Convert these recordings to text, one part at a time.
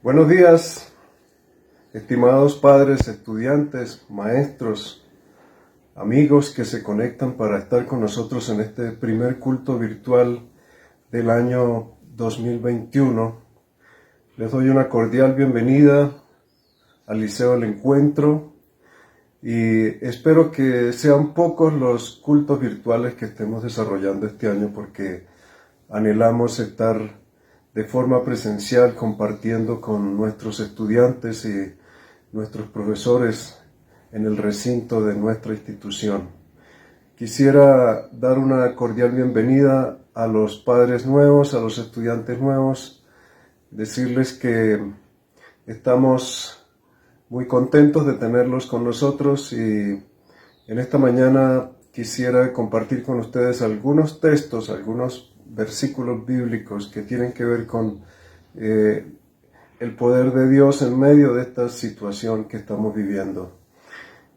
Buenos días, estimados padres, estudiantes, maestros, amigos que se conectan para estar con nosotros en este primer culto virtual del año 2021. Les doy una cordial bienvenida al Liceo del Encuentro y espero que sean pocos los cultos virtuales que estemos desarrollando este año porque anhelamos estar de forma presencial compartiendo con nuestros estudiantes y nuestros profesores en el recinto de nuestra institución. Quisiera dar una cordial bienvenida a los padres nuevos, a los estudiantes nuevos, decirles que estamos muy contentos de tenerlos con nosotros y en esta mañana quisiera compartir con ustedes algunos textos, algunos versículos bíblicos que tienen que ver con el poder de Dios en medio de esta situación que estamos viviendo.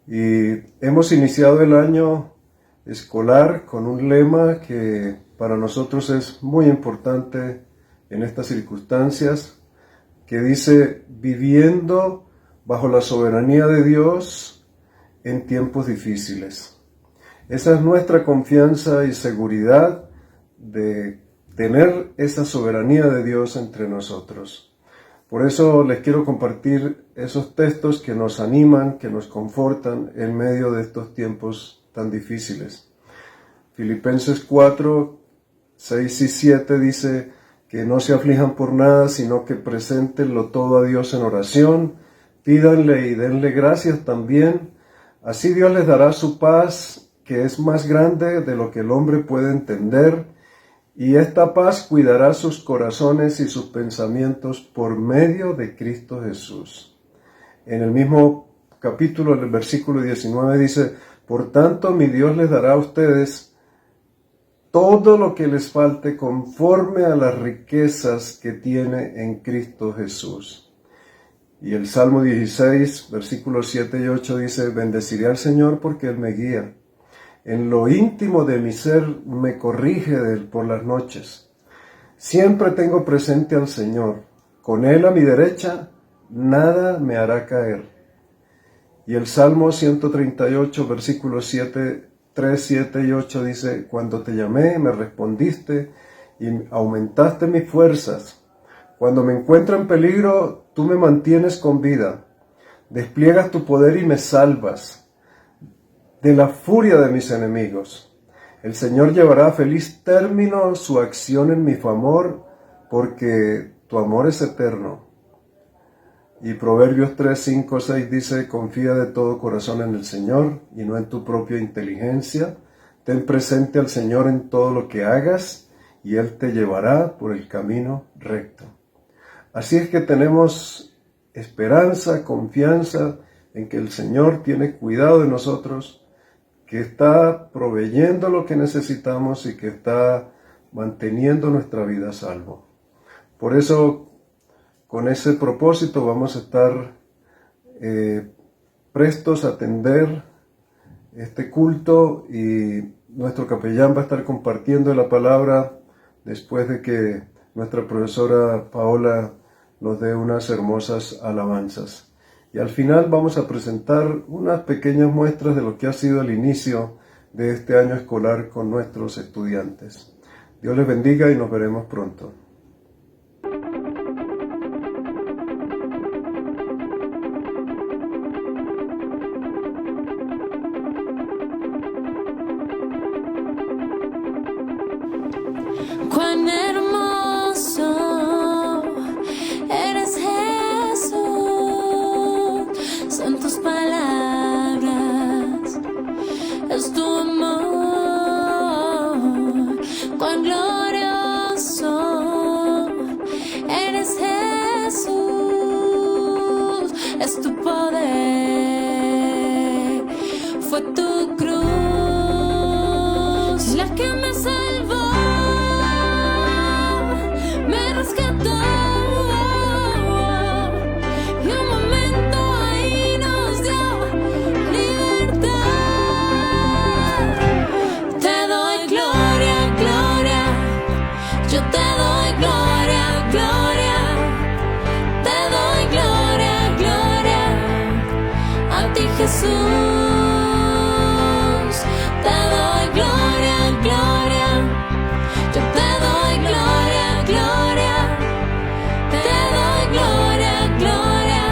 Y hemos iniciado el año escolar con un lema que para nosotros es muy importante en estas circunstancias, que dice: viviendo bajo la soberanía de Dios en tiempos difíciles. Esa es nuestra confianza y seguridad de tener esa soberanía de Dios entre nosotros. Por eso les quiero compartir esos textos que nos animan, que nos confortan en medio de estos tiempos tan difíciles. Filipenses 4, 6 y 7 dice que no se aflijan por nada, sino que preséntenlo todo a Dios en oración, pídanle y denle gracias también. Así Dios les dará su paz, que es más grande de lo que el hombre puede entender, y esta paz cuidará sus corazones y sus pensamientos por medio de Cristo Jesús. En el mismo capítulo, en el versículo 19 dice: por tanto, mi Dios les dará a ustedes todo lo que les falte conforme a las riquezas que tiene en Cristo Jesús. Y el Salmo 16, versículos 7 y 8 dice: bendeciré al Señor porque Él me guía. En lo íntimo de mi ser me corrige por las noches. Siempre tengo presente al Señor. Con Él a mi derecha, nada me hará caer. Y el Salmo 138, versículos 3, 7 y 8 dice: cuando te llamé, me respondiste y aumentaste mis fuerzas. Cuando me encuentro en peligro, tú me mantienes con vida. Despliegas tu poder y me salvas de la furia de mis enemigos. El Señor llevará a feliz término su acción en mi favor, porque tu amor es eterno. Y Proverbios 3, 5, 6 dice: confía de todo corazón en el Señor y no en tu propia inteligencia. Ten presente al Señor en todo lo que hagas y Él te llevará por el camino recto. Así es que tenemos esperanza, confianza en que el Señor tiene cuidado de nosotros, que está proveyendo lo que necesitamos y que está manteniendo nuestra vida a salvo. Por eso, con ese propósito, vamos a estar prestos a atender este culto y nuestro capellán va a estar compartiendo la palabra después de que nuestra profesora Paola nos dé unas hermosas alabanzas. Y al final vamos a presentar unas pequeñas muestras de lo que ha sido el inicio de este año escolar con nuestros estudiantes. Dios les bendiga y nos veremos pronto. Cuán hermoso eres, Jesús, son tus palabras, es tu amor. Cuán glorioso eres, Jesús, es tu poder, fue tu cruz la que me salvó. a ti Jesús, te doy gloria, gloria, yo te doy gloria, gloria, te doy gloria, gloria,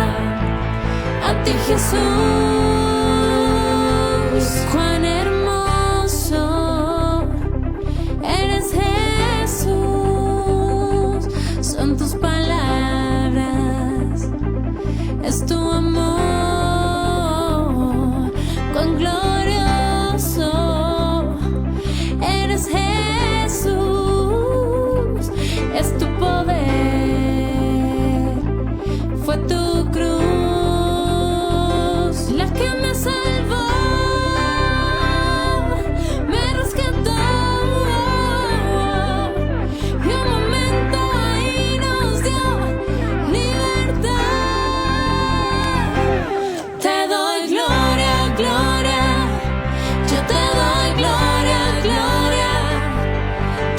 a ti Jesús. Cuán hermoso eres Jesús, son tus palabras, es tu amor, cuán glorioso eres Jesús, es tu poder, fue tu cruz la que me salvó, me rescató, y un momento ahí nos dio libertad. Te doy gloria, gloria, yo te doy gloria, gloria,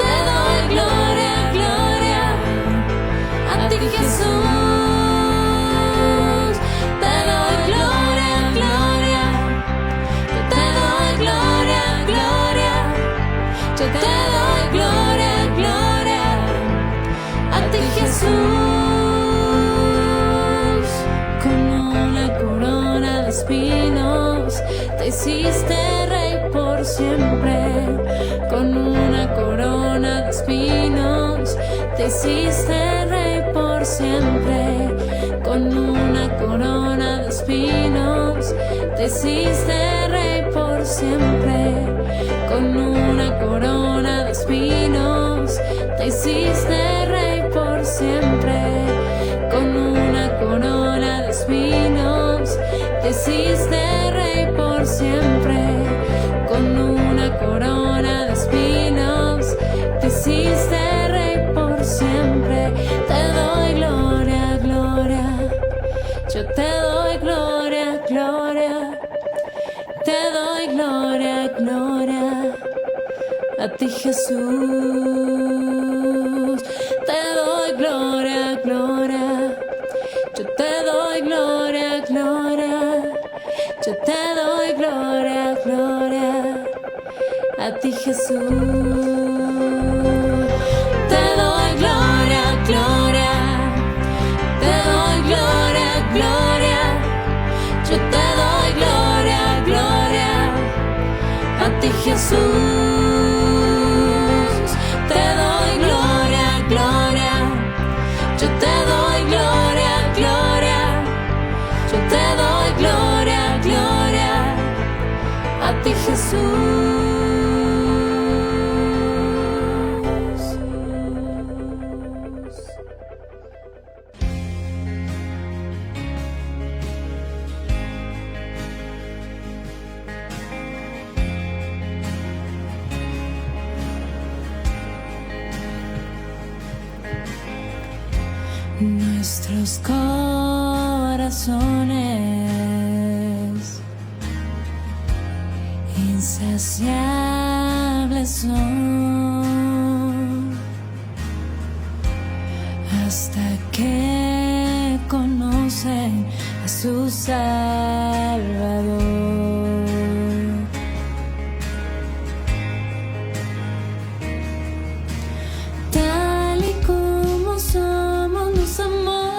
te doy gloria, gloria, a ti Jesús, te doy gloria, gloria, yo te doy gloria, gloria, yo te doy gloria, gloria, a ti Jesús. Con una corona de espinos te hiciste rey por siempre. Con una corona de espinos te hiciste rey por siempre. Con una corona de espinos te hiciste rey por siempre. Con una corona de espinos te hiciste rey por siempre. Con una corona de espinos te hiciste rey por siempre. Con una corona de espinos te hiciste rey por siempre. Te doy gloria, gloria, yo te doy gloria, gloria, te doy gloria, gloria, a ti Jesús. Te doy gloria, gloria, yo te doy gloria, gloria, yo te doy gloria, gloria, a ti Jesús. Te doy gloria, gloria, te doy gloria, gloria, yo te doy gloria, gloria, a ti Jesús. Te doy gloria, gloria, yo te doy gloria, gloria, yo te doy gloria, gloria, a ti Jesús. Nuestros corazones insaciables son hasta que conocen a su Salvador. Tal y como somos nos amó,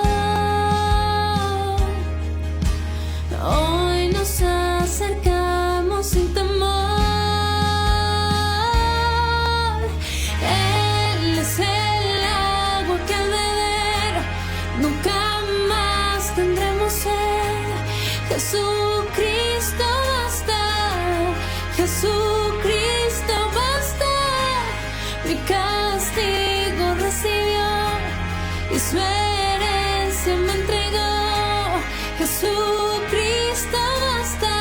hoy nos acercamos sin temor. Él es el agua que al beber nunca más tendremos sed. Jesucristo basta, Jesucristo basta. Mi castigo recibió y su herencia me entregó. Jesucristo basta,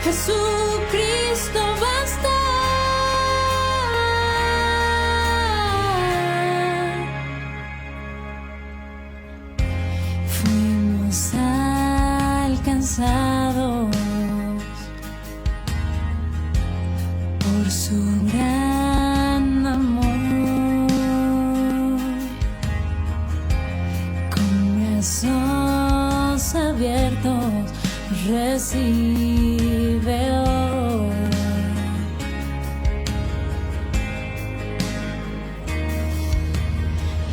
Jesucristo basta. Fuimos alcanzados por su gran amor, con brazos abiertos recibe hoy.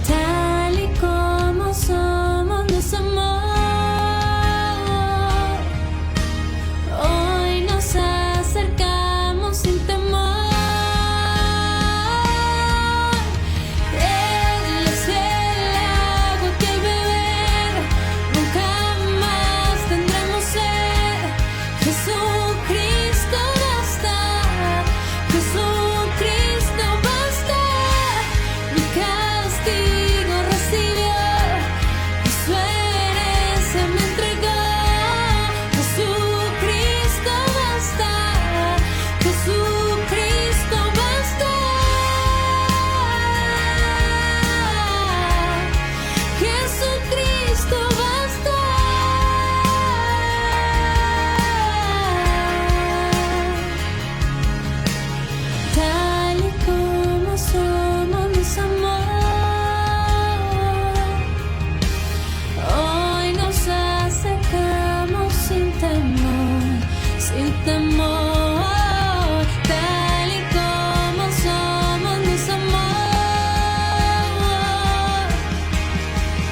Tal y como somos, nos amó. Hoy nos acercamos sin temor. Él es el agua que al beber nunca más tendremos sed. Jesucristo basta, Jesucristo basta. Mi castigo recibió y su herencia me entregó. Jesucristo basta, Jesucristo basta. Jesucristo basta. Tal y como somos, nos amó. Hoy nos acercamos sin temor, sin temor. Tal y como somos, nos amó.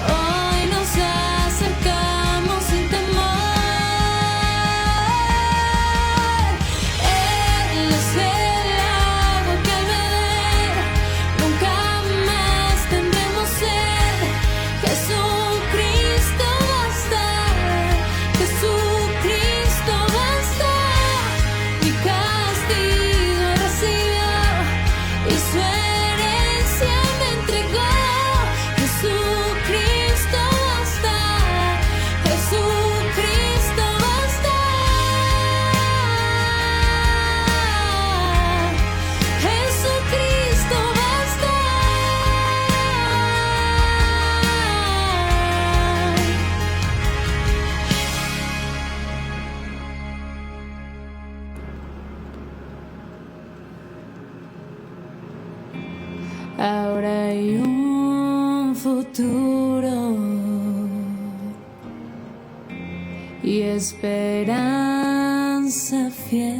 Hoy nos acercamos sin temor. Él es el agua que al beber nunca más tendremos sed. Jesucristo basta, Jesucristo basta. Mi castigo recibió y su herencia me entregó. Jesucristo basta, Jesucristo basta. Jesucristo basta. Ahora hay un futuro y esperanza fiel.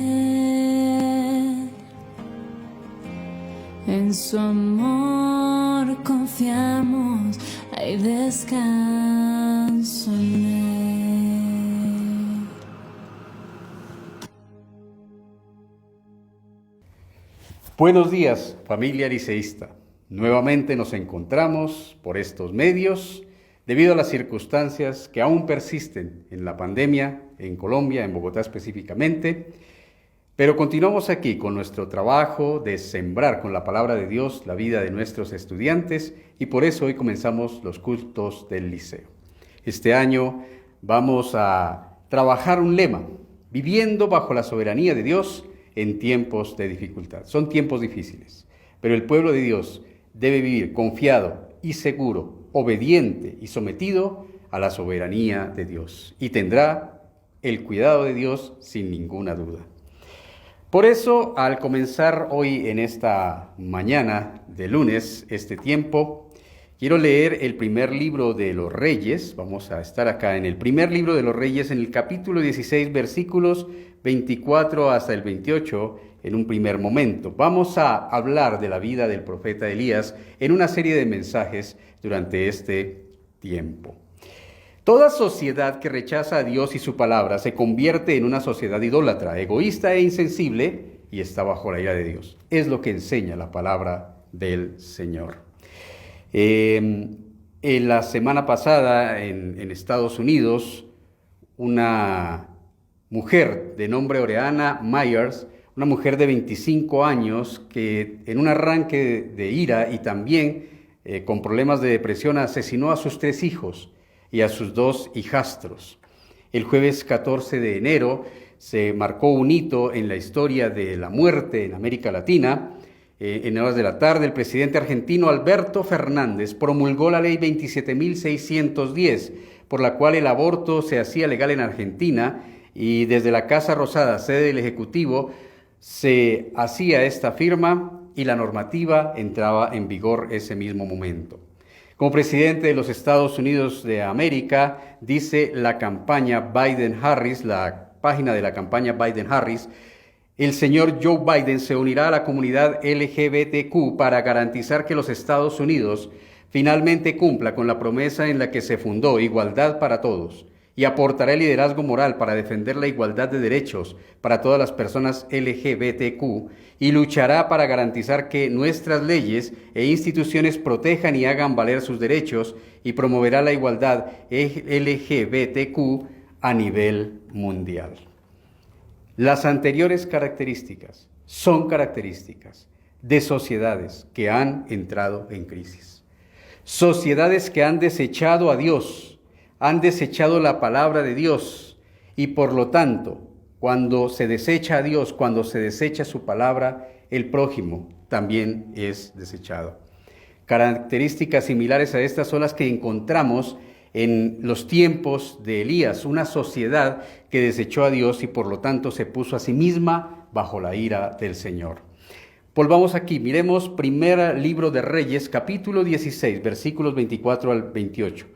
En su amor confiamos, hay descanso en él. Buenos días, familia liceísta. Nuevamente nos encontramos por estos medios debido a las circunstancias que aún persisten en la pandemia en Colombia, en Bogotá específicamente, pero continuamos aquí con nuestro trabajo de sembrar con la palabra de Dios la vida de nuestros estudiantes y por eso hoy comenzamos los cultos del liceo. Este año vamos a trabajar un lema, viviendo bajo la soberanía de Dios en tiempos de dificultad. Son tiempos difíciles, pero el pueblo de Dios debe vivir confiado y seguro, obediente y sometido a la soberanía de Dios y tendrá el cuidado de Dios sin ninguna duda. Por eso, al comenzar hoy en esta mañana de lunes, este tiempo, quiero leer el primer libro de los Reyes. Vamos a estar acá en el primer libro de los Reyes, en el capítulo 16, versículos 24 hasta el 28, en un primer momento. Vamos a hablar de la vida del profeta Elías en una serie de mensajes durante este tiempo. Toda sociedad que rechaza a Dios y su palabra se convierte en una sociedad idólatra, egoísta e insensible y está bajo la ira de Dios. Es lo que enseña la palabra del Señor. En la semana pasada en Estados Unidos, una mujer de nombre Oreana Myers, una mujer de 25 años que en un arranque de ira y también con problemas de depresión asesinó a sus 3 hijos y a sus 2 hijastros. El jueves 14 de enero se marcó un hito en la historia de la muerte en América Latina. En horas de la tarde, el presidente argentino Alberto Fernández promulgó la ley 27.610, por la cual el aborto se hacía legal en Argentina y desde la Casa Rosada, sede del Ejecutivo, se hacía esta firma y la normativa entraba en vigor ese mismo momento. Como presidente de los Estados Unidos de América, dice la campaña Biden-Harris, la página de la campaña Biden-Harris, el señor Joe Biden se unirá a la comunidad LGBTQ para garantizar que los Estados Unidos finalmente cumpla con la promesa en la que se fundó, igualdad para todos, y aportará el liderazgo moral para defender la igualdad de derechos para todas las personas LGBTQ y luchará para garantizar que nuestras leyes e instituciones protejan y hagan valer sus derechos y promoverá la igualdad LGBTQ a nivel mundial. Las anteriores características son características de sociedades que han entrado en crisis. Sociedades que han desechado a Dios, han desechado la palabra de Dios y por lo tanto, cuando se desecha a Dios, cuando se desecha su palabra, el prójimo también es desechado. Características similares a estas son las que encontramos en los tiempos de Elías, una sociedad que desechó a Dios y por lo tanto se puso a sí misma bajo la ira del Señor. Volvamos aquí, miremos primer libro de Reyes, capítulo 16, versículos 24 al 28.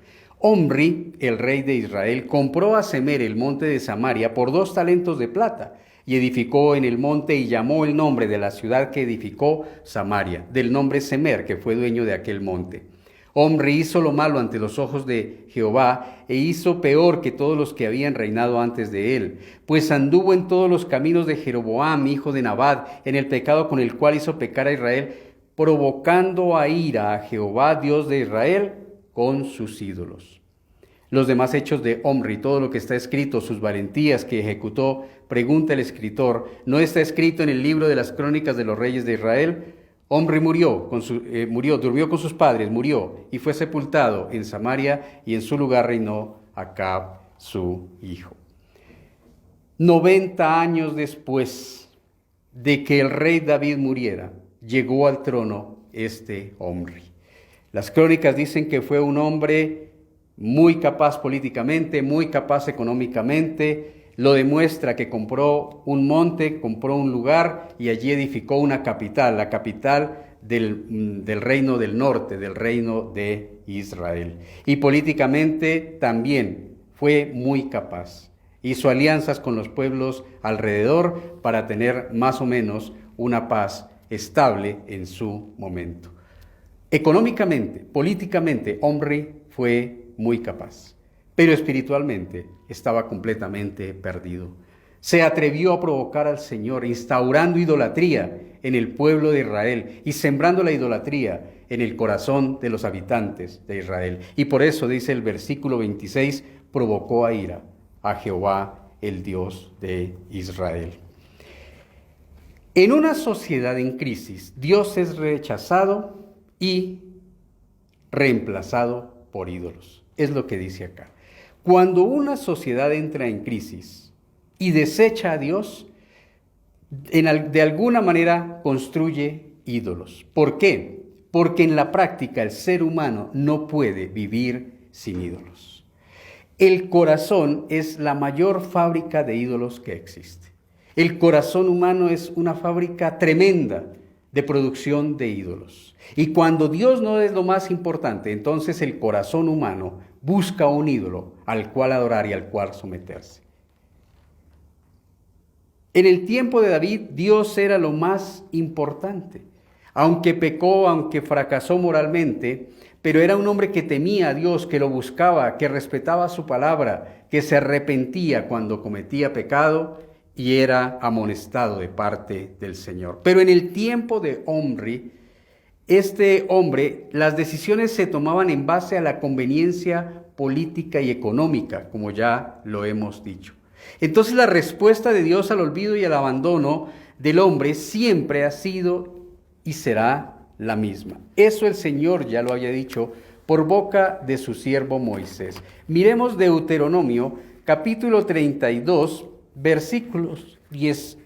Omri, el rey de Israel, compró a Semer el monte de Samaria por 2 talentos de plata y edificó en el monte y llamó el nombre de la ciudad que edificó Samaria, del nombre Semer, que fue dueño de aquel monte. Omri hizo lo malo ante los ojos de Jehová e hizo peor que todos los que habían reinado antes de él, pues anduvo en todos los caminos de Jeroboam, hijo de Nabat, en el pecado con el cual hizo pecar a Israel, provocando a ira a Jehová, Dios de Israel, con sus ídolos. Los demás hechos de Omri, todo lo que está escrito, sus valentías que ejecutó, pregunta el escritor, ¿no está escrito en el libro de las crónicas de los reyes de Israel? Omri durmió con sus padres, murió y fue sepultado en Samaria y en su lugar reinó Acab, su hijo. 90 años después de que el rey David muriera, llegó al trono este Omri. Las crónicas dicen que fue un hombre muy capaz políticamente, muy capaz económicamente. Lo demuestra que compró un monte, compró un lugar y allí edificó una capital, la capital del reino del norte, del reino de Israel. Y políticamente también fue muy capaz. Hizo alianzas con los pueblos alrededor para tener más o menos una paz estable en su momento. Económicamente, políticamente, Omri fue muy capaz, pero espiritualmente estaba completamente perdido. Se atrevió a provocar al Señor, instaurando idolatría en el pueblo de Israel y sembrando la idolatría en el corazón de los habitantes de Israel. Y por eso, dice el versículo 26, provocó a ira a Jehová, el Dios de Israel. En una sociedad en crisis, Dios es rechazado y reemplazado por ídolos. Es lo que dice acá. Cuando una sociedad entra en crisis y desecha a Dios, de alguna manera construye ídolos. ¿Por qué? Porque en la práctica el ser humano no puede vivir sin ídolos. El corazón es la mayor fábrica de ídolos que existe. El corazón humano es una fábrica tremenda de producción de ídolos. Y cuando Dios no es lo más importante, entonces el corazón humano busca un ídolo al cual adorar y al cual someterse. En el tiempo de David, Dios era lo más importante. Aunque pecó, aunque fracasó moralmente, pero era un hombre que temía a Dios, que lo buscaba, que respetaba su palabra, que se arrepentía cuando cometía pecado y era amonestado de parte del Señor. Pero en el tiempo de Omri, este hombre, las decisiones se tomaban en base a la conveniencia política y económica, como ya lo hemos dicho. Entonces la respuesta de Dios al olvido y al abandono del hombre siempre ha sido y será la misma. Eso el Señor ya lo había dicho por boca de su siervo Moisés. Miremos Deuteronomio, capítulo 32, versículos 10.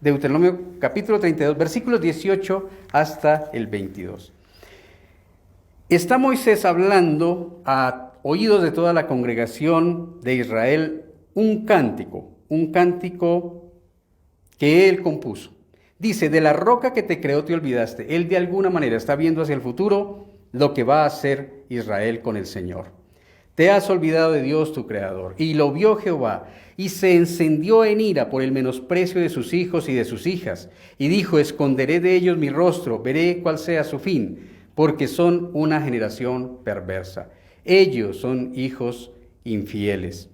Deuteronomio, capítulo 32, versículos 18 hasta el 22. Está Moisés hablando a oídos de toda la congregación de Israel un cántico que él compuso. Dice, de la roca que te creó te olvidaste. Él de alguna manera está viendo hacia el futuro, lo que va a hacer Israel con el Señor. Te has olvidado de Dios tu Creador. Y lo vio Jehová, y se encendió en ira por el menosprecio de sus hijos y de sus hijas. Y dijo, esconderé de ellos mi rostro, veré cuál sea su fin, porque son una generación perversa. Ellos son hijos infieles.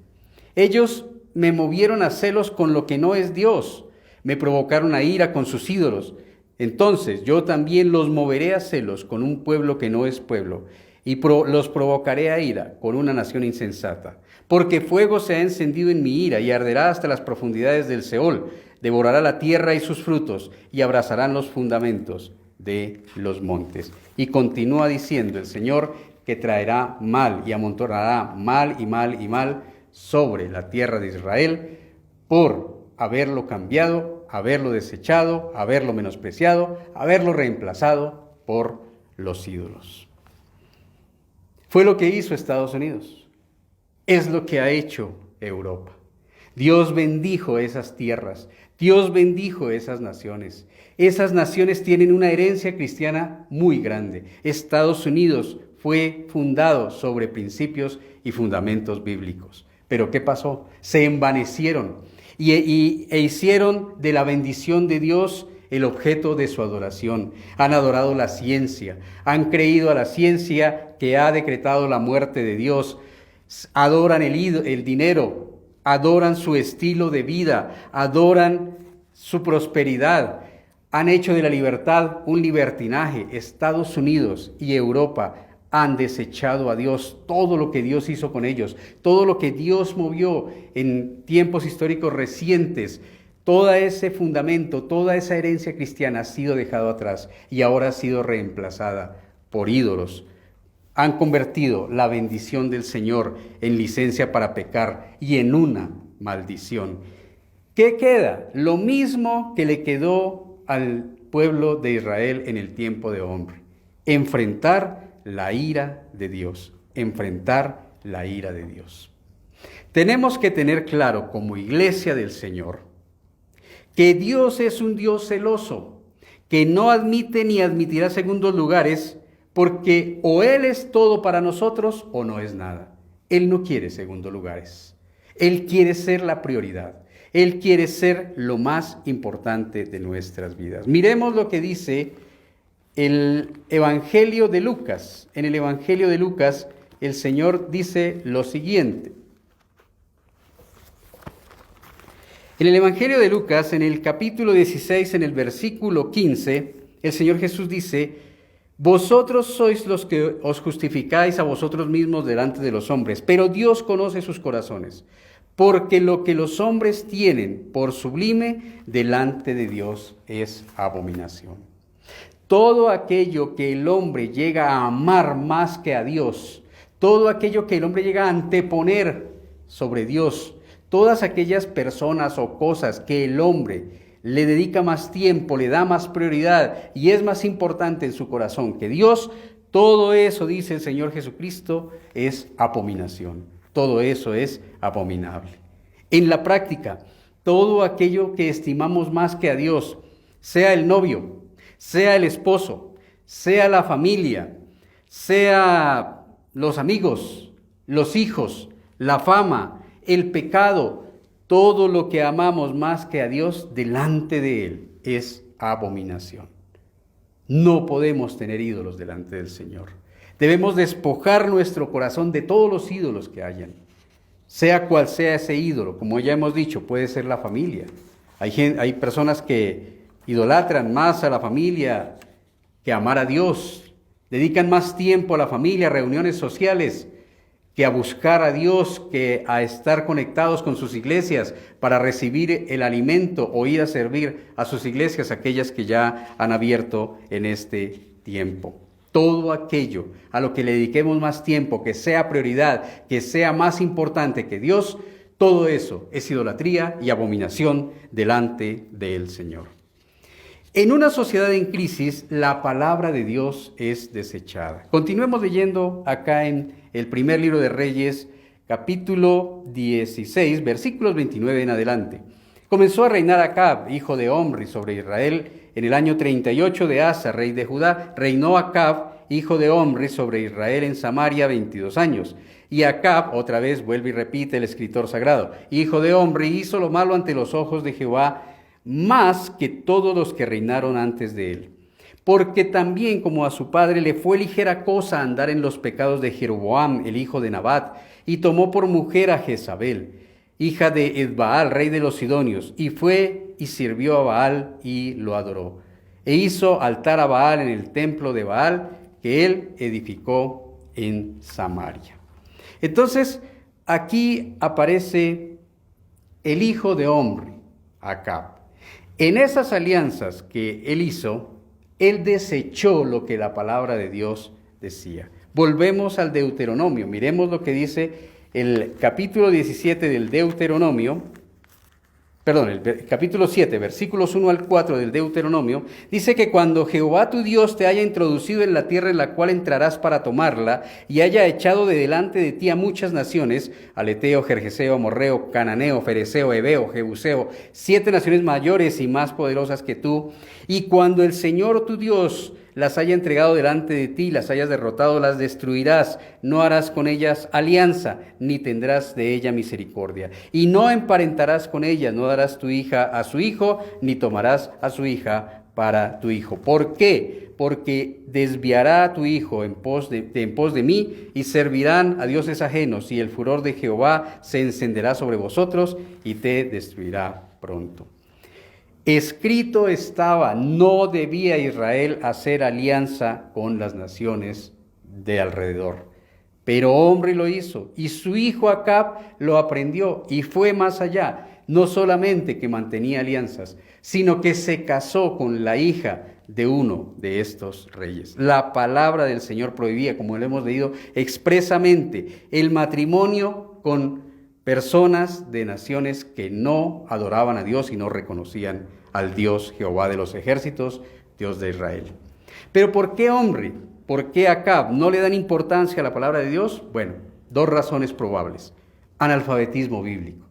Ellos me movieron a celos con lo que no es Dios. Me provocaron a ira con sus ídolos. Entonces yo también los moveré a celos con un pueblo que no es pueblo, y los provocaré a ira con una nación insensata. Porque fuego se ha encendido en mi ira y arderá hasta las profundidades del Seol. Devorará la tierra y sus frutos y abrazarán los fundamentos de los montes. Y continúa diciendo el Señor que traerá mal y amontonará mal y mal y mal sobre la tierra de Israel por haberlo cambiado, haberlo desechado, haberlo menospreciado, haberlo reemplazado por los ídolos. Fue lo que hizo Estados Unidos. Es lo que ha hecho Europa. Dios bendijo esas tierras. Dios bendijo esas naciones. Esas naciones tienen una herencia cristiana muy grande. Estados Unidos fue fundado sobre principios y fundamentos bíblicos. Pero ¿qué pasó? Se envanecieron e hicieron de la bendición de Dios el objeto de su adoración. Han adorado la ciencia, han creído a la ciencia que ha decretado la muerte de Dios, adoran el dinero, adoran su estilo de vida, adoran su prosperidad, han hecho de la libertad un libertinaje. Estados Unidos y Europa han desechado a Dios, todo lo que Dios hizo con ellos, todo lo que Dios movió en tiempos históricos recientes. Todo ese fundamento, toda esa herencia cristiana ha sido dejado atrás y ahora ha sido reemplazada por ídolos. Han convertido la bendición del Señor en licencia para pecar y en una maldición. ¿Qué queda? Lo mismo que le quedó al pueblo de Israel en el tiempo de Omri. Enfrentar la ira de Dios. Enfrentar la ira de Dios. Tenemos que tener claro como iglesia del Señor que Dios es un Dios celoso, que no admite ni admitirá segundos lugares, porque o Él es todo para nosotros o no es nada. Él no quiere segundos lugares. Él quiere ser la prioridad. Él quiere ser lo más importante de nuestras vidas. Miremos lo que dice el Evangelio de Lucas. En el Evangelio de Lucas, el Señor dice lo siguiente. En el Evangelio de Lucas, en el capítulo 16, en el versículo 15, el Señor Jesús dice, vosotros sois los que os justificáis a vosotros mismos delante de los hombres, pero Dios conoce sus corazones, porque lo que los hombres tienen por sublime delante de Dios es abominación. Todo aquello que el hombre llega a amar más que a Dios, todo aquello que el hombre llega a anteponer sobre Dios, todas aquellas personas o cosas que el hombre le dedica más tiempo, le da más prioridad y es más importante en su corazón que Dios, todo eso, dice el Señor Jesucristo, es abominación. Todo eso es abominable. En la práctica, todo aquello que estimamos más que a Dios, sea el novio, sea el esposo, sea la familia, sea los amigos, los hijos, la fama, el pecado, todo lo que amamos más que a Dios delante de Él es abominación. No podemos tener ídolos delante del Señor. Debemos despojar nuestro corazón de todos los ídolos que hayan. Sea cual sea ese ídolo, como ya hemos dicho, puede ser la familia. Hay personas que idolatran más a la familia que amar a Dios. Dedican más tiempo a la familia, a reuniones sociales, que a buscar a Dios, que a estar conectados con sus iglesias para recibir el alimento o ir a servir a sus iglesias, aquellas que ya han abierto en este tiempo. Todo aquello a lo que le dediquemos más tiempo, que sea prioridad, que sea más importante que Dios, todo eso es idolatría y abominación delante del Señor. En una sociedad en crisis, la palabra de Dios es desechada. Continuemos leyendo acá en el primer libro de Reyes, capítulo 16, versículos 29 en adelante. Comenzó a reinar Acab, hijo de Omri, sobre Israel en el año 38 de Asa, rey de Judá. Reinó Acab hijo de Omri, sobre Israel en Samaria 22 años. Y Acab, otra vez vuelve y repite el escritor sagrado, hijo de Omri, hizo lo malo ante los ojos de Jehová, más que todos los que reinaron antes de él. Porque también como a su padre le fue ligera cosa andar en los pecados de Jeroboam, el hijo de Nabat, y tomó por mujer a Jezabel, hija de Edbaal, rey de los Sidonios, y fue y sirvió a Baal y lo adoró. E hizo altar a Baal en el templo de Baal, que él edificó en Samaria. Entonces, aquí aparece el hijo de Omri, Acab. En esas alianzas que él hizo, él desechó lo que la palabra de Dios decía. Volvemos al Deuteronomio. Miremos lo que dice el capítulo 17 del Deuteronomio. Perdón, el capítulo 7, versículos 1 al 4 del Deuteronomio, dice que cuando Jehová tu Dios te haya introducido en la tierra en la cual entrarás para tomarla, y haya echado de delante de ti a muchas naciones, al Eteo, Gergeseo, Amorreo, Cananeo, Fereceo, Heveo, Jebuseo, 7 naciones mayores y más poderosas que tú, y cuando el Señor tu Dios las haya entregado delante de ti, las hayas derrotado, las destruirás, no harás con ellas alianza, ni tendrás de ella misericordia. Y no emparentarás con ellas, no darás tu hija a su hijo, ni tomarás a su hija para tu hijo. ¿Por qué? Porque desviará a tu hijo en pos de mí, y servirán a dioses ajenos, y el furor de Jehová se encenderá sobre vosotros, y te destruirá pronto. Escrito estaba, no debía Israel hacer alianza con las naciones de alrededor. Pero Omri lo hizo, y su hijo Acab lo aprendió, y fue más allá. No solamente que mantenía alianzas, sino que se casó con la hija de uno de estos reyes. La palabra del Señor prohibía, como lo hemos leído expresamente, el matrimonio con personas de naciones que no adoraban a Dios y no reconocían al Dios Jehová de los ejércitos, Dios de Israel. Pero ¿por qué Omri? ¿Por qué Acab no le dan importancia a la palabra de Dios? Bueno, 2 razones probables. Analfabetismo bíblico.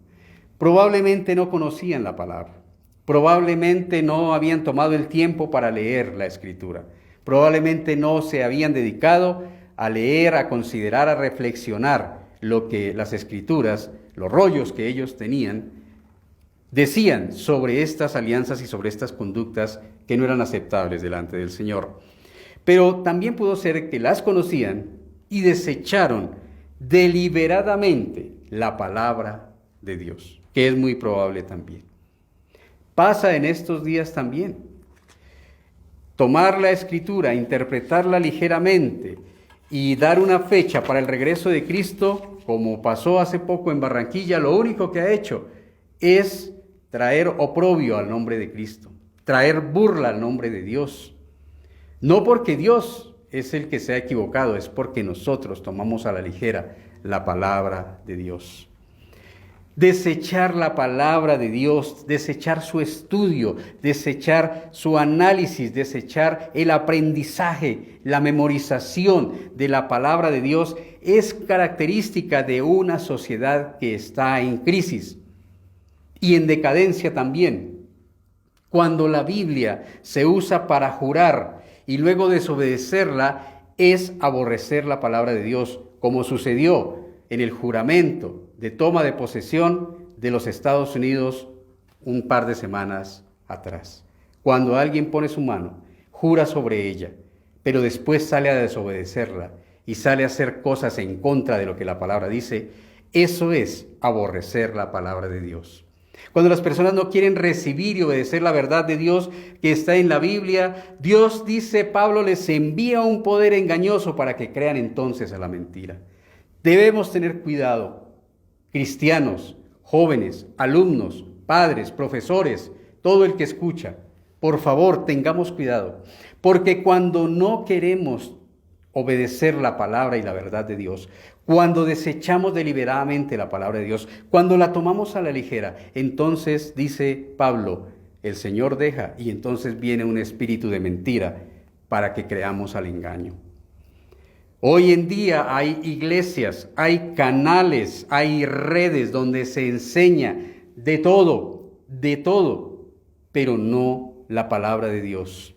Probablemente no conocían la palabra. Probablemente no habían tomado el tiempo para leer la Escritura. Probablemente no se habían dedicado a leer, a considerar, a reflexionar lo que las Escrituras, los rollos que ellos tenían, decían sobre estas alianzas y sobre estas conductas que no eran aceptables delante del Señor. Pero también pudo ser que las conocían y desecharon deliberadamente la palabra de Dios, que es muy probable también. Pasa en estos días también. Tomar la Escritura, interpretarla ligeramente y dar una fecha para el regreso de Cristo, como pasó hace poco en Barranquilla, lo único que ha hecho es traer oprobio al nombre de Cristo, traer burla al nombre de Dios. No porque Dios es el que se ha equivocado, es porque nosotros tomamos a la ligera la palabra de Dios. Desechar la palabra de Dios, desechar su estudio, desechar su análisis, desechar el aprendizaje, la memorización de la palabra de Dios es característica de una sociedad que está en crisis y en decadencia también. Cuando la Biblia se usa para jurar y luego desobedecerla, es aborrecer la palabra de Dios, como sucedió en el juramento de toma de posesión de los Estados Unidos un par de semanas atrás. Cuando alguien pone su mano, jura sobre ella, pero después sale a desobedecerla y sale a hacer cosas en contra de lo que la palabra dice, eso es aborrecer la palabra de Dios. Cuando las personas no quieren recibir y obedecer la verdad de Dios que está en la Biblia, Dios, dice Pablo, les envía un poder engañoso para que crean entonces a la mentira. Debemos tener cuidado, cristianos, jóvenes, alumnos, padres, profesores, todo el que escucha. Por favor, tengamos cuidado, porque cuando no queremos obedecer la palabra y la verdad de Dios, cuando desechamos deliberadamente la palabra de Dios, cuando la tomamos a la ligera, entonces, dice Pablo, el Señor deja y entonces viene un espíritu de mentira para que creamos al engaño. Hoy en día hay iglesias, hay canales, hay redes donde se enseña de todo, pero no la palabra de Dios.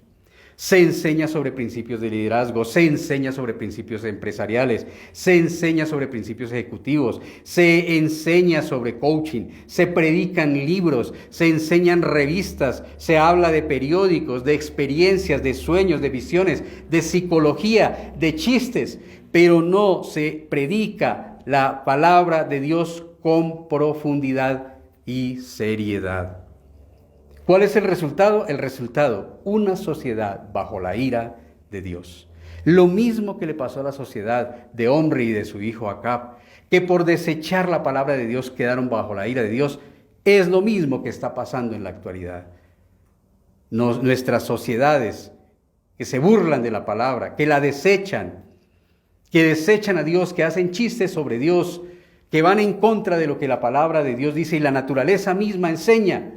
Se enseña sobre principios de liderazgo, se enseña sobre principios empresariales, se enseña sobre principios ejecutivos, se enseña sobre coaching, se predican libros, se enseñan revistas, se habla de periódicos, de experiencias, de sueños, de visiones, de psicología, de chistes, pero no se predica la palabra de Dios con profundidad y seriedad. ¿Cuál es el resultado? El resultado, una sociedad bajo la ira de Dios. Lo mismo que le pasó a la sociedad de Omri y de su hijo Acab, que por desechar la palabra de Dios quedaron bajo la ira de Dios, es lo mismo que está pasando en la actualidad. Nuestras sociedades que se burlan de la palabra, que la desechan, que desechan a Dios, que hacen chistes sobre Dios, que van en contra de lo que la palabra de Dios dice y la naturaleza misma enseña,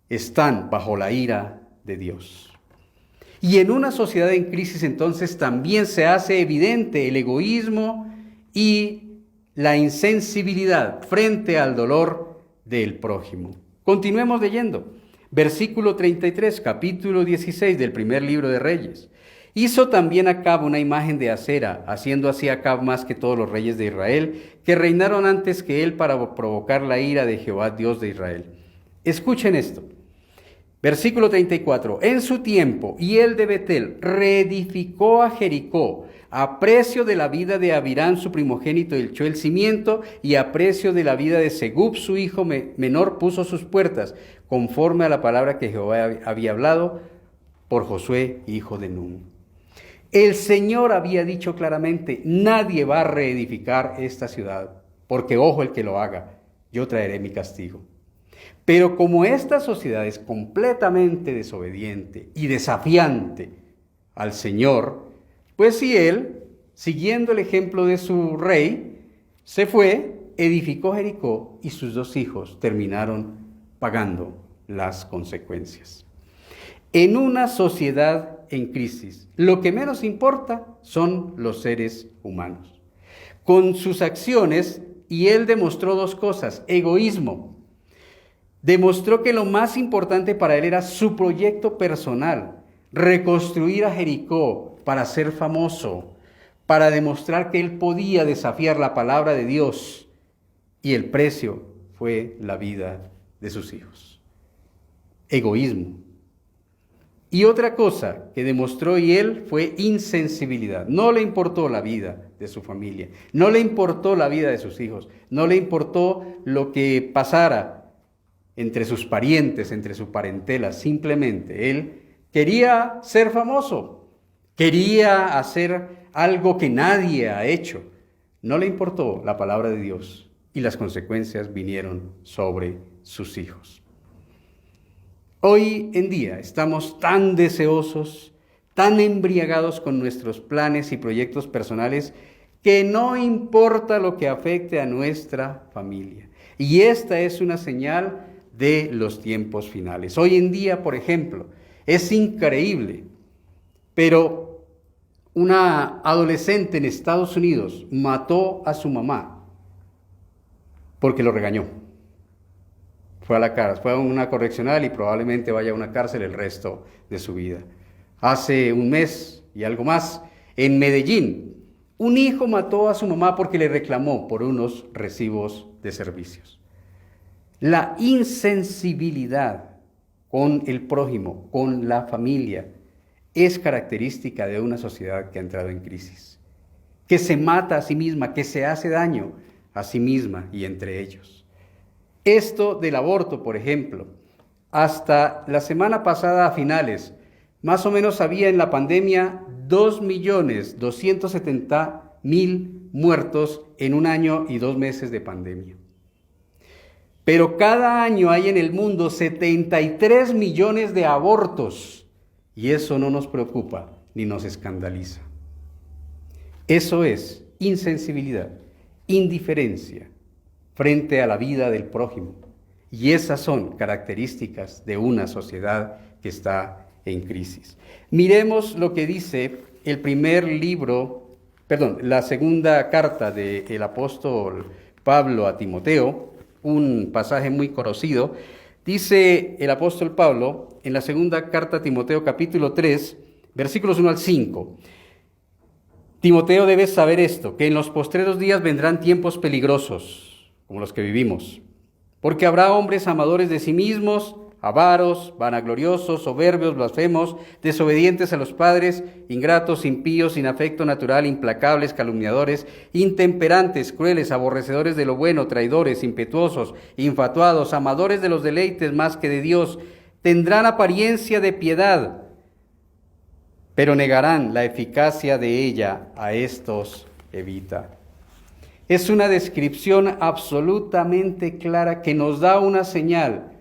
están bajo la ira de Dios. Y en una sociedad en crisis entonces también se hace evidente el egoísmo y la insensibilidad frente al dolor del prójimo. Continuemos leyendo. Versículo 33, capítulo 16 del primer libro de Reyes. Hizo también Acab una imagen de acera, haciendo así Acab más que todos los reyes de Israel, que reinaron antes que él para provocar la ira de Jehová, Dios de Israel. Escuchen esto. Versículo 34. En su tiempo, y él de Betel reedificó a Jericó, a precio de la vida de Abirán, su primogénito, echó el cimiento, y a precio de la vida de Segub, su hijo menor, puso sus puertas, conforme a la palabra que Jehová había hablado por Josué, hijo de Nun. El Señor había dicho claramente, nadie va a reedificar esta ciudad, porque ojo el que lo haga, yo traeré mi castigo. Pero como esta sociedad es completamente desobediente y desafiante al Señor, pues si él, siguiendo el ejemplo de su rey, se fue, edificó Jericó y sus 2 hijos terminaron pagando las consecuencias. En una sociedad en crisis, lo que menos importa son los seres humanos. Con sus acciones, y él demostró 2 cosas, egoísmo. Demostró que lo más importante para él era su proyecto personal, reconstruir a Jericó para ser famoso, para demostrar que él podía desafiar la palabra de Dios, y el precio fue la vida de sus hijos. Egoísmo. Y otra cosa que demostró y él fue insensibilidad. No le importó la vida de su familia, no le importó la vida de sus hijos, no le importó lo que pasara entre sus parientes, entre su parentela. Simplemente él quería ser famoso, quería hacer algo que nadie ha hecho. No le importó la palabra de Dios y las consecuencias vinieron sobre sus hijos. Hoy en día estamos tan deseosos, tan embriagados con nuestros planes y proyectos personales que no importa lo que afecte a nuestra familia. Y esta es una señal de los tiempos finales. Hoy en día, por ejemplo, es increíble, pero una adolescente en Estados Unidos mató a su mamá porque lo regañó. Fue a una correccional y probablemente vaya a una cárcel el resto de su vida. Hace un mes y algo más, en Medellín, un hijo mató a su mamá porque le reclamó por unos recibos de servicios. La insensibilidad con el prójimo, con la familia, es característica de una sociedad que ha entrado en crisis, que se mata a sí misma, que se hace daño a sí misma y entre ellos. Esto del aborto, por ejemplo, hasta la semana pasada a finales, más o menos había en la pandemia 2.270.000 muertos en 1 año y 2 meses de pandemia. Pero cada año hay en el mundo 73 millones de abortos y eso no nos preocupa ni nos escandaliza. Eso es insensibilidad, indiferencia frente a la vida del prójimo. Y esas son características de una sociedad que está en crisis. Miremos lo que dice la segunda carta del apóstol Pablo a Timoteo, un pasaje muy conocido, Dice el apóstol Pablo en la segunda carta a Timoteo capítulo 3, versículos 1 al 5. Timoteo, debes saber esto, que en los postreros días vendrán tiempos peligrosos, como los que vivimos, porque habrá hombres amadores de sí mismos, avaros, vanagloriosos, soberbios, blasfemos, desobedientes a los padres, ingratos, impíos, sin afecto natural, implacables, calumniadores, intemperantes, crueles, aborrecedores de lo bueno, traidores, impetuosos, infatuados, amadores de los deleites más que de Dios. Tendrán apariencia de piedad, pero negarán la eficacia de ella. A estos evita. Es una descripción absolutamente clara que nos da una señal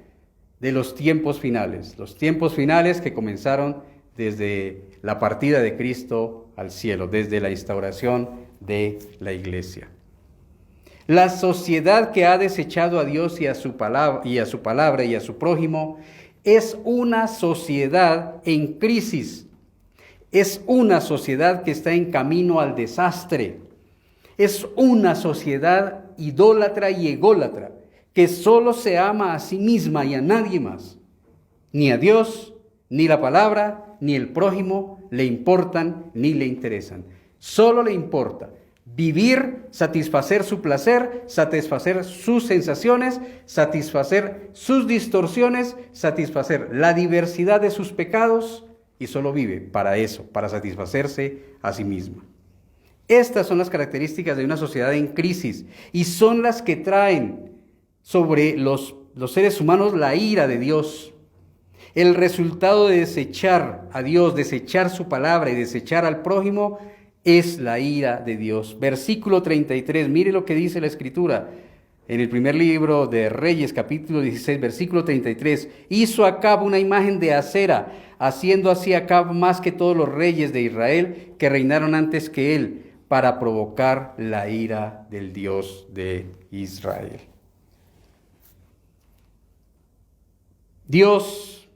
de los tiempos finales que comenzaron desde la partida de Cristo al cielo, desde la instauración de la iglesia. La sociedad que ha desechado a Dios y a su palabra y a su prójimo es una sociedad en crisis, es una sociedad que está en camino al desastre, es una sociedad idólatra y ególatra, que solo se ama a sí misma y a nadie más. Ni a Dios, ni la palabra, ni el prójimo le importan ni le interesan. Solo le importa vivir, satisfacer su placer, satisfacer sus sensaciones, satisfacer sus distorsiones, satisfacer la diversidad de sus pecados, y solo vive para eso, para satisfacerse a sí misma. Estas son las características de una sociedad en crisis y son las que traen sobre los seres humanos la ira de Dios. El resultado de desechar a Dios, desechar su palabra y desechar al prójimo es la ira de Dios. Versículo 33, mire lo que dice la Escritura. En el primer libro de Reyes, capítulo 16, versículo 33, hizo Acab una imagen de acera, haciendo así Acab más que todos los reyes de Israel que reinaron antes que él, para provocar la ira del Dios de Israel. Dios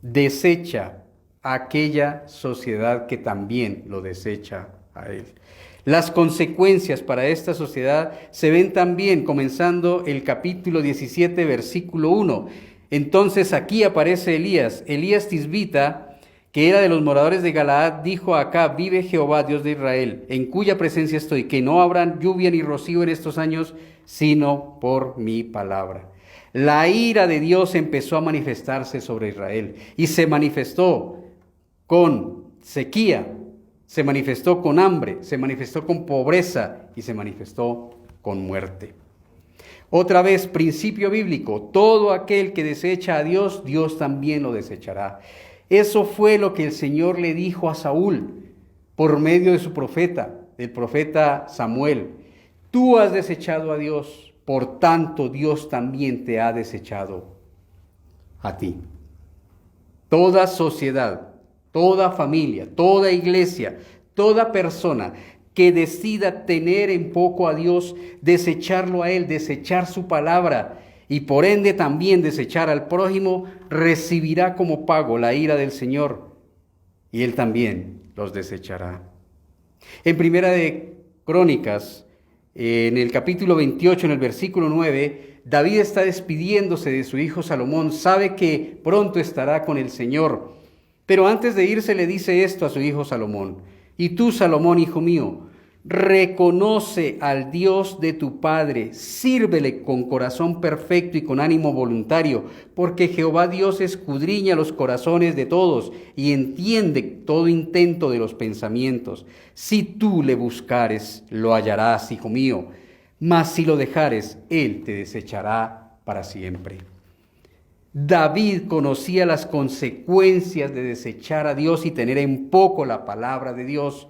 desecha a aquella sociedad que también lo desecha a él. Las consecuencias para esta sociedad se ven también comenzando el capítulo 17, versículo 1. Entonces aquí aparece Elías tisbita, que era de los moradores de Galaad, dijo a Acab: vive Jehová, Dios de Israel, en cuya presencia estoy, que no habrá lluvia ni rocío en estos años, sino por mi palabra. La ira de Dios empezó a manifestarse sobre Israel y se manifestó con sequía, se manifestó con hambre, se manifestó con pobreza y se manifestó con muerte. Otra vez, principio bíblico: todo aquel que desecha a Dios, Dios también lo desechará. Eso fue lo que el Señor le dijo a Saúl por medio de su profeta, el profeta Samuel. Tú has desechado a Dios, por tanto Dios también te ha desechado a ti. Toda sociedad, toda familia, toda iglesia, toda persona que decida tener en poco a Dios, desecharlo a Él, desechar su palabra y por ende también desechar al prójimo, recibirá como pago la ira del Señor y Él también los desechará. En Primera de Crónicas, en el capítulo 28, en el versículo 9, David está despidiéndose de su hijo Salomón, sabe que pronto estará con el Señor, pero antes de irse le dice esto a su hijo Salomón: y tú, Salomón, hijo mío, reconoce al Dios de tu padre, sírvele con corazón perfecto y con ánimo voluntario, porque Jehová Dios escudriña los corazones de todos y entiende todo intento de los pensamientos. Si tú le buscares, lo hallarás, hijo mío, mas si lo dejares, él te desechará para siempre. David conocía las consecuencias de desechar a Dios y tener en poco la palabra de Dios.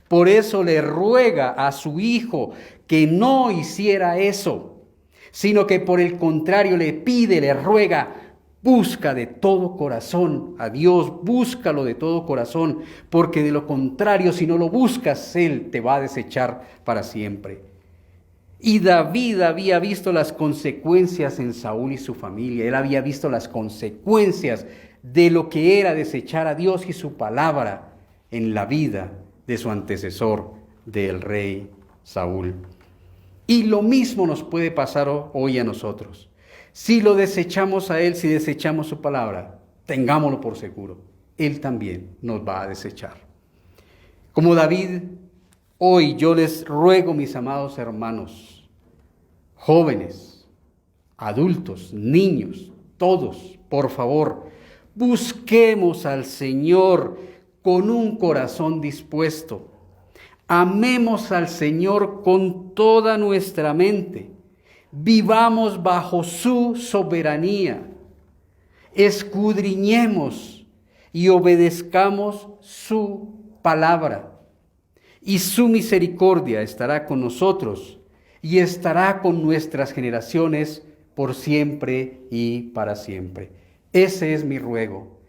Por eso le ruega a su hijo que no hiciera eso, sino que por el contrario le pide, le ruega: busca de todo corazón a Dios, búscalo de todo corazón, porque de lo contrario, si no lo buscas, Él te va a desechar para siempre. Y David había visto las consecuencias en Saúl y su familia. Él había visto las consecuencias de lo que era desechar a Dios y su palabra en la vida de su antecesor, del rey Saúl. Y lo mismo nos puede pasar hoy a nosotros. Si lo desechamos a Él, si desechamos su palabra, tengámoslo por seguro, Él también nos va a desechar. Como David, hoy yo les ruego, mis amados hermanos, jóvenes, adultos, niños, todos, por favor, busquemos al Señor con un corazón dispuesto. Amemos al Señor con toda nuestra mente. Vivamos bajo su soberanía. Escudriñemos y obedezcamos su palabra. Y su misericordia estará con nosotros y estará con nuestras generaciones por siempre y para siempre. Ese es mi ruego.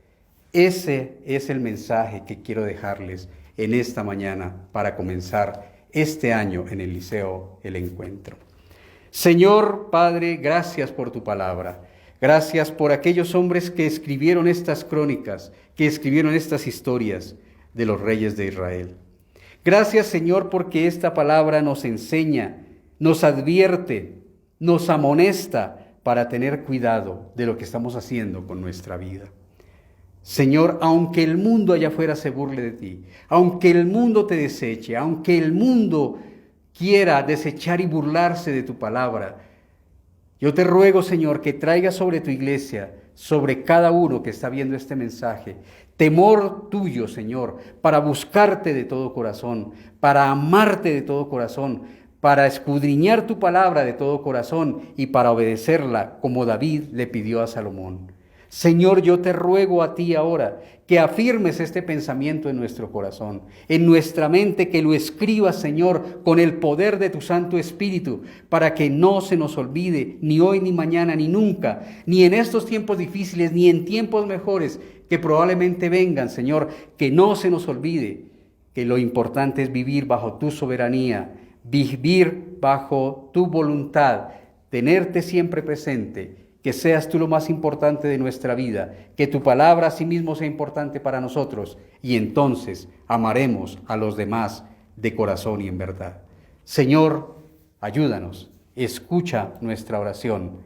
Ese es el mensaje que quiero dejarles en esta mañana para comenzar este año en el Liceo El Encuentro. Señor Padre, gracias por tu palabra. Gracias por aquellos hombres que escribieron estas crónicas, que escribieron estas historias de los reyes de Israel. Gracias, Señor, porque esta palabra nos enseña, nos advierte, nos amonesta para tener cuidado de lo que estamos haciendo con nuestra vida. Señor, aunque el mundo allá afuera se burle de ti, aunque el mundo te deseche, aunque el mundo quiera desechar y burlarse de tu palabra, yo te ruego, Señor, que traigas sobre tu iglesia, sobre cada uno que está viendo este mensaje, temor tuyo, Señor, para buscarte de todo corazón, para amarte de todo corazón, para escudriñar tu palabra de todo corazón y para obedecerla como David le pidió a Salomón. Señor, yo te ruego a ti ahora que afirmes este pensamiento en nuestro corazón, en nuestra mente, que lo escribas, Señor, con el poder de tu Santo Espíritu, para que no se nos olvide, ni hoy, ni mañana, ni nunca, ni en estos tiempos difíciles, ni en tiempos mejores que probablemente vengan, Señor, que no se nos olvide que lo importante es vivir bajo tu soberanía, vivir bajo tu voluntad, tenerte siempre presente, que seas tú lo más importante de nuestra vida, que tu palabra asimismo sea importante para nosotros y entonces amaremos a los demás de corazón y en verdad. Señor, ayúdanos, escucha nuestra oración,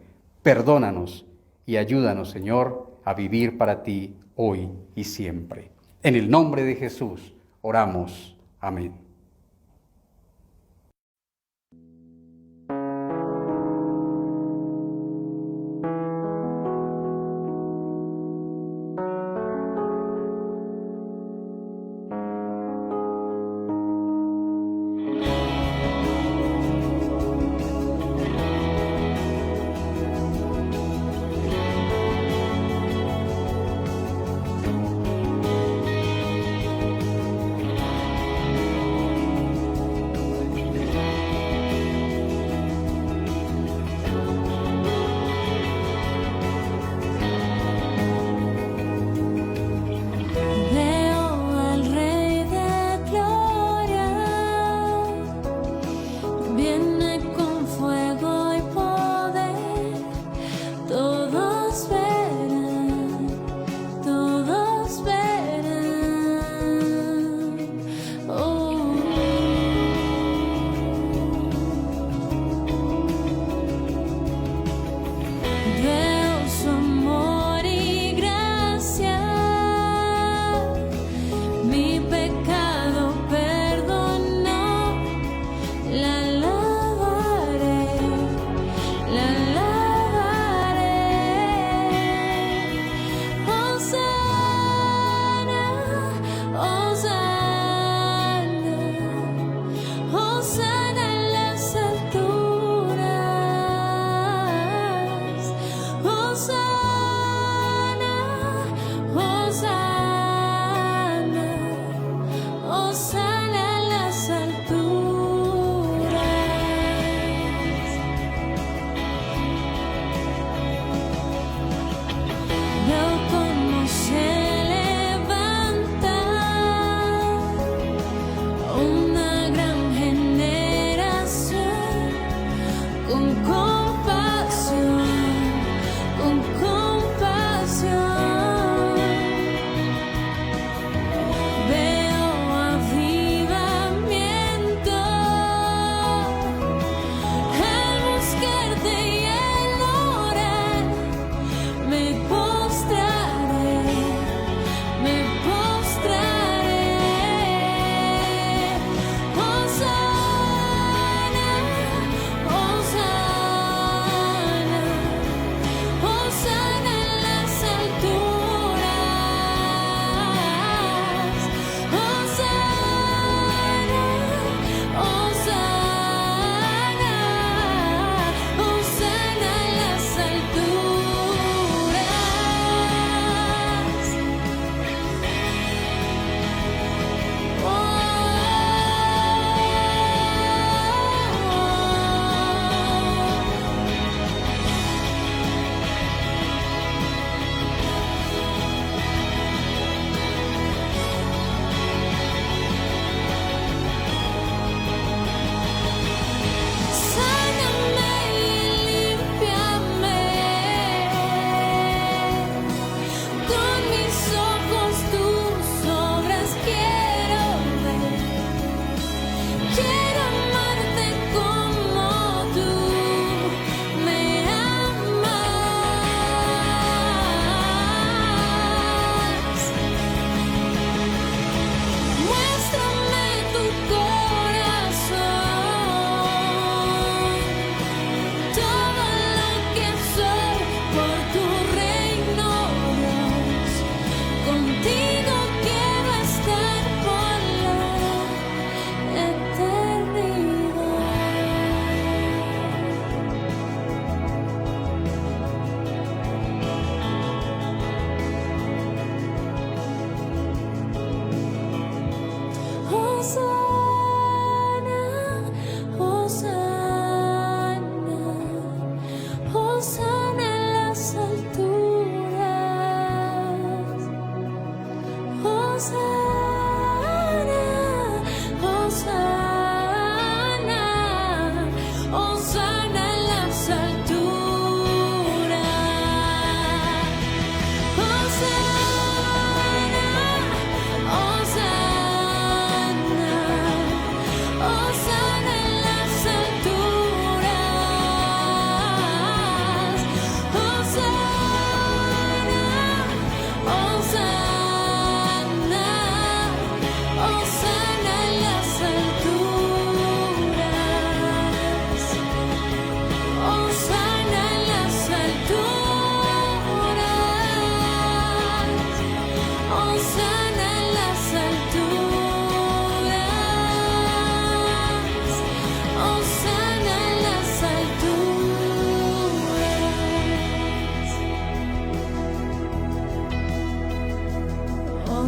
perdónanos y ayúdanos, Señor, a vivir para ti hoy y siempre. En el nombre de Jesús oramos. Amén. Hosana en las alturas.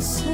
sé.